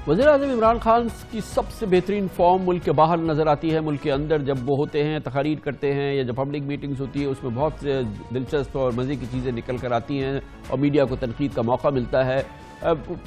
وزیراعظم عمران خان کی سب سے بہترین فارم ملک کے باہر نظر آتی ہے. ملک کے اندر جب وہ ہوتے ہیں، تقاریر کرتے ہیں یا جب پبلک میٹنگز ہوتی ہے، اس میں بہت دلچسپ اور مزے کی چیزیں نکل کر آتی ہیں اور میڈیا کو تنقید کا موقع ملتا ہے.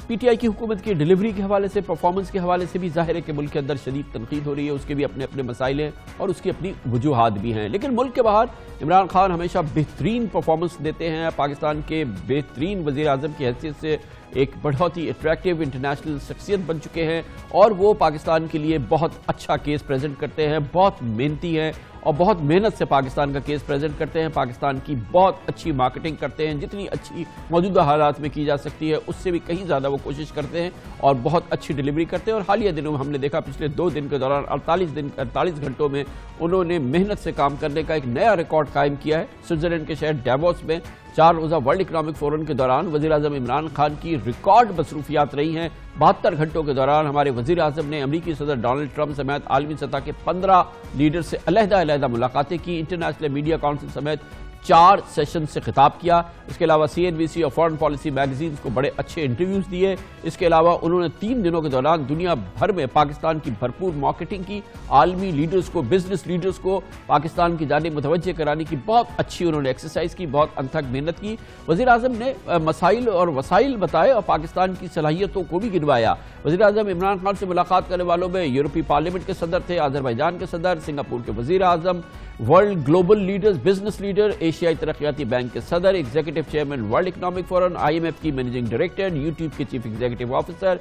پی ٹی آئی کی حکومت کی ڈیلیوری کے حوالے سے، پرفارمنس کے حوالے سے بھی ظاہر ہے کہ ملک کے اندر شدید تنقید ہو رہی ہے. اس کے بھی اپنے اپنے مسائل ہیں اور اس کی اپنی وجوہات بھی ہیں، لیکن ملک کے باہر عمران خان ہمیشہ بہترین پرفارمنس دیتے ہیں. پاکستان کے بہترین وزیر اعظم کی حیثیت سے ایک بہت ہی اٹریکٹیو انٹرنیشنل شخصیت بن چکے ہیں اور وہ پاکستان کے لیے بہت اچھا کیس پریزنٹ کرتے ہیں. بہت محنتی ہیں اور بہت محنت سے پاکستان کا کیس پریزنٹ کرتے ہیں. پاکستان کی بہت اچھی مارکیٹنگ کرتے ہیں، جتنی اچھی موجودہ حالات میں کی جا سکتی ہے اس سے بھی کہیں زیادہ وہ کوشش کرتے ہیں اور بہت اچھی ڈیلیوری کرتے ہیں. اور حالیہ دنوں میں ہم نے دیکھا پچھلے 2 دن کے دوران 48 گھنٹوں میں انہوں نے محنت سے کام کرنے کا ایک نیا ریکارڈ قائم کیا ہے. سوئٹزرلینڈ کے شہر ڈیووس میں 4 روزہ ورلڈ اکنامک فورم کے دوران وزیر اعظم عمران خان کی ریکارڈ مصروفیات رہی ہیں. 72 گھنٹوں کے دوران ہمارے وزیر اعظم نے امریکی صدر ڈونلڈ ٹرمپ سمیت عالمی سطح کے 15 لیڈر سے علیحدہ ملاقاتیں کی. انٹرنیشنل میڈیا کونسل سمیت 4 سیشن سے خطاب کیا. اس کے علاوہ CNBC اور فورن پالیسی میگزینز کو بڑے اچھے انٹرویوز دیے. اس کے علاوہ انہوں نے 3 دنوں کے دوران دنیا بھر میں پاکستان کی بھرپور مارکیٹنگ کی. عالمی لیڈرز کو، بزنس لیڈرز کو پاکستان کی جانب متوجہ کرانے کی بہت اچھی انہوں نے ایکسرسائز کی، بہت انتھک محنت کی. وزیر اعظم نے مسائل اور وسائل بتائے اور پاکستان کی صلاحیتوں کو بھی گنوایا. وزیر اعظم عمران خان سے ملاقات کرنے والوں میں یورپی پارلیمنٹ کے صدر تھے، آذربائیجان کے صدر، سنگاپور کے وزیر اعظم، world global leaders, business leader, ایشیائی ترقیاتی بینک کے صدر، executive chairman world economic forum, IMF کی مینیجنگ ڈائریکٹر، یوٹیوب کے چیف ایگزیکٹو آفیسر،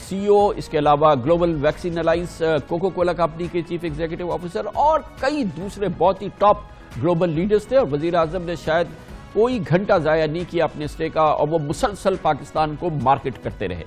CEO، اس کے علاوہ global vaccine alliance Coca Cola company کے چیف ایگزیکٹو آفیسر اور کئی دوسرے بہت ہی ٹاپ گلوبل لیڈرز تھے. اور وزیر اعظم نے شاید کوئی گھنٹہ ضائع نہیں کیا اپنے اسٹے کا اور وہ مسلسل پاکستان کو مارکیٹ کرتے رہے.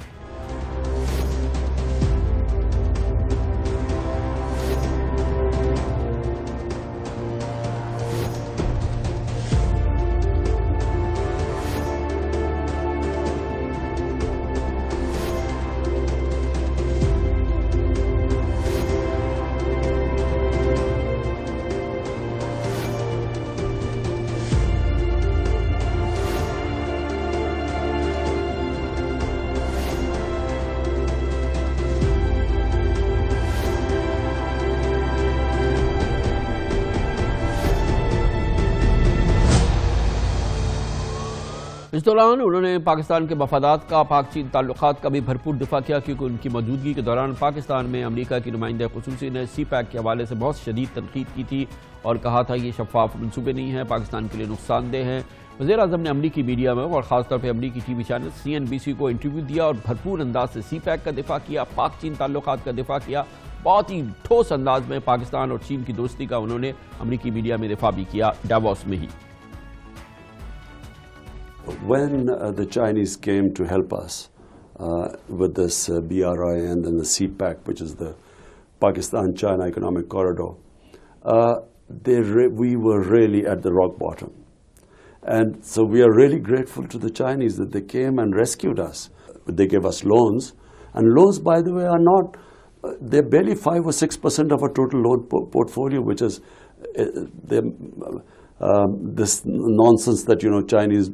اس دوران انہوں نے پاکستان کے مفادات کا، پاک چین تعلقات کا بھی بھرپور دفاع کیا، کیونکہ ان کی موجودگی کے دوران پاکستان میں امریکہ کی نمائندہ خصوصی نے CPEC کے حوالے سے بہت شدید تنقید کی تھی اور کہا تھا یہ شفاف منصوبے نہیں ہیں، پاکستان کے لیے نقصان دہ ہیں. وزیر اعظم نے امریکی میڈیا میں اور خاص طور پہ امریکی TV چینل CNBC کو انٹرویو دیا اور بھرپور انداز سے CPEC کا دفاع کیا، پاک چین تعلقات کا دفاع کیا. بہت ہی ٹھوس انداز میں پاکستان اور چین کی دوستی کا انہوں نے امریکی میڈیا میں دفاع بھی کیا ڈیووس میں ہی. When the Chinese came to help us with this BRI and then the CPEC, which is the Pakistan-China Economic Corridor, we were really at the rock bottom. And so we are really grateful to the Chinese that they came and rescued us. They gave us loans, and loans, by the way, are not, they're barely 5 or 6% of our total loan portfolio, which is, this nonsense that, Chinese,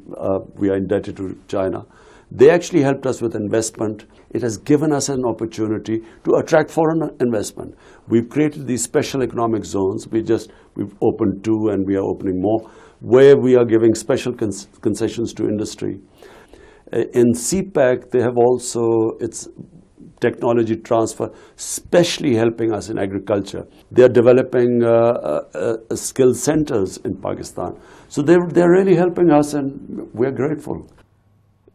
we are indebted to China. They actually helped us with investment. It has given us an opportunity to attract foreign investment. We've created these special economic zones. We've opened 2 and we are opening more, where we are giving special concessions to industry. In CPEC, they have also, it's technology transfer, especially helping us in agriculture. They are developing skill centers in Pakistan. So they're really helping us and we're grateful.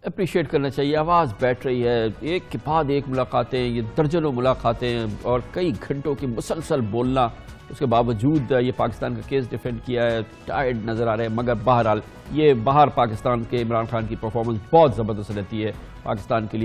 Appreciate کرنا چاہیے. آواز بیٹھ رہی ہے، ایک کے بعد ایک ملاقاتیں، یہ درجنوں ملاقاتیں اور کئی گھنٹوں کی مسلسل بولنا. اس کے باوجود یہ پاکستان کا کیس ڈیفینڈ کیا ہے، ٹائرڈ نظر آ رہے ہیں، مگر بہرحال یہ باہر پاکستان کے عمران خان کی پرفارمنس بہت زبردست رہتی ہے پاکستان کے لیے.